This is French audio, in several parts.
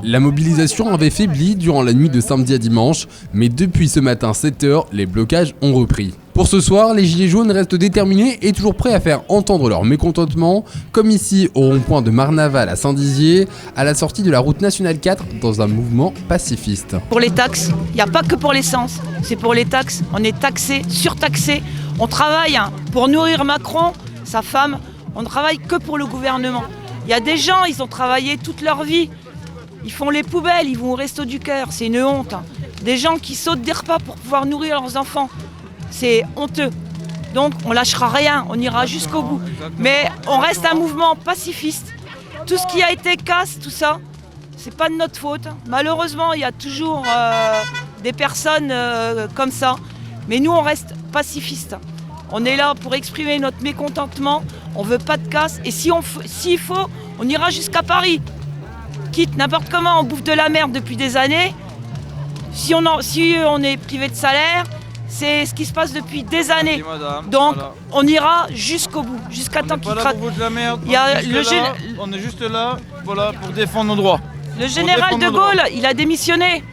La mobilisation avait faibli durant la nuit de samedi à dimanche, mais depuis ce matin 7h, les blocages ont repris. Pour ce soir, les Gilets jaunes restent déterminés et toujours prêts à faire entendre leur mécontentement, comme ici au rond-point de Marnaval à Saint-Dizier, à la sortie de la route nationale 4 dans un mouvement pacifiste. Pour les taxes, il n'y a pas que pour l'essence, c'est pour les taxes. On est taxé, surtaxé, on travaille pour nourrir Macron, sa femme, on ne travaille que pour le gouvernement. Il y a des gens, ils ont travaillé toute leur vie. Ils font les poubelles, ils vont au resto du cœur, c'est une honte. Des gens qui sautent des repas pour pouvoir nourrir leurs enfants, c'est honteux. Donc on lâchera rien, on ira jusqu'au bout. Mais on reste un mouvement pacifiste. Tout ce qui a été casse, tout ça, c'est pas de notre faute. Malheureusement, il y a toujours des personnes comme ça. Mais nous, on reste pacifistes. On est là pour exprimer notre mécontentement, on veut pas de casse. Et s'il faut, on ira jusqu'à Paris. Quitte n'importe comment, on bouffe de la merde depuis des années. Si on est privé de salaire, c'est ce qui se passe depuis des années. Donc on ira jusqu'au bout, jusqu'à temps qu'il craque. On est juste là, voilà, pour défendre nos droits. Le général de Gaulle, il a démissionné.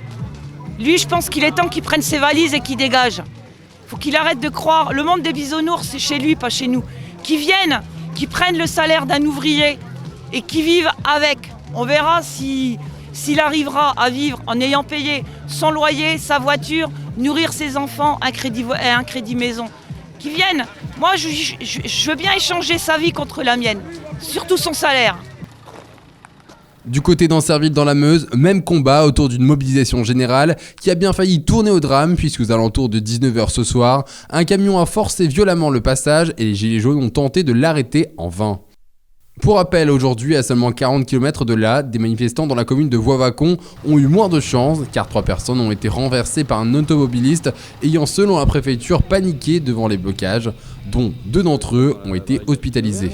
Lui, je pense qu'il est temps qu'il prenne ses valises et qu'il dégage. Faut qu'il arrête de croire. Le monde des bisounours, c'est chez lui, pas chez nous. Qu'ils viennent, qu'ils prennent le salaire d'un ouvrier et qu'ils vivent avec. On verra s'il arrivera à vivre en ayant payé son loyer, sa voiture, nourrir ses enfants, un crédit maison. Qu'ils viennent. Moi, je veux bien échanger sa vie contre la mienne, surtout son salaire. Du côté d'Ancerville dans la Meuse, même combat autour d'une mobilisation générale qui a bien failli tourner au drame puisqu'aux alentours de 19h ce soir, un camion a forcé violemment le passage et les Gilets jaunes ont tenté de l'arrêter en vain. Pour rappel, aujourd'hui, à seulement 40 km de là, des manifestants dans la commune de Voie-Vacon ont eu moins de chance car 3 personnes ont été renversées par un automobiliste ayant, selon la préfecture, paniqué devant les blocages, dont 2 d'entre eux ont été hospitalisés.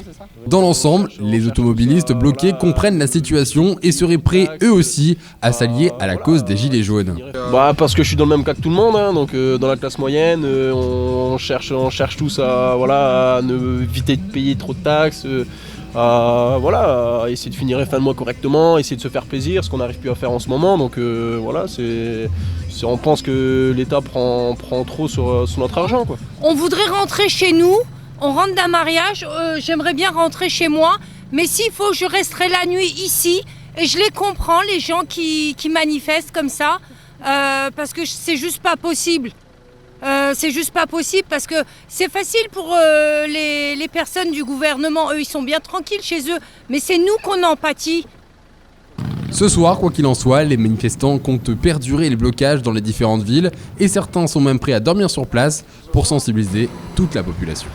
Dans l'ensemble, les automobilistes bloqués comprennent la situation et seraient prêts eux aussi à s'allier à la cause des Gilets jaunes. Parce que je suis dans le même cas que tout le monde, donc dans la classe moyenne, on cherche tous à éviter de payer trop de taxes. À essayer de finir les fins de mois correctement, essayer de se faire plaisir, ce qu'on n'arrive plus à faire en ce moment. Donc on pense que l'État prend trop sur notre argent, quoi. On voudrait rentrer chez nous, on rentre d'un mariage, j'aimerais bien rentrer chez moi, mais s'il faut, je resterai la nuit ici. Et je les comprends, les gens qui manifestent comme ça, parce que c'est juste pas possible. C'est juste pas possible parce que c'est facile pour les personnes du gouvernement. Eux, ils sont bien tranquilles chez eux. Mais c'est nous qu'on en pâtit. Ce soir, quoi qu'il en soit, les manifestants comptent perdurer les blocages dans les différentes villes et certains sont même prêts à dormir sur place pour sensibiliser toute la population.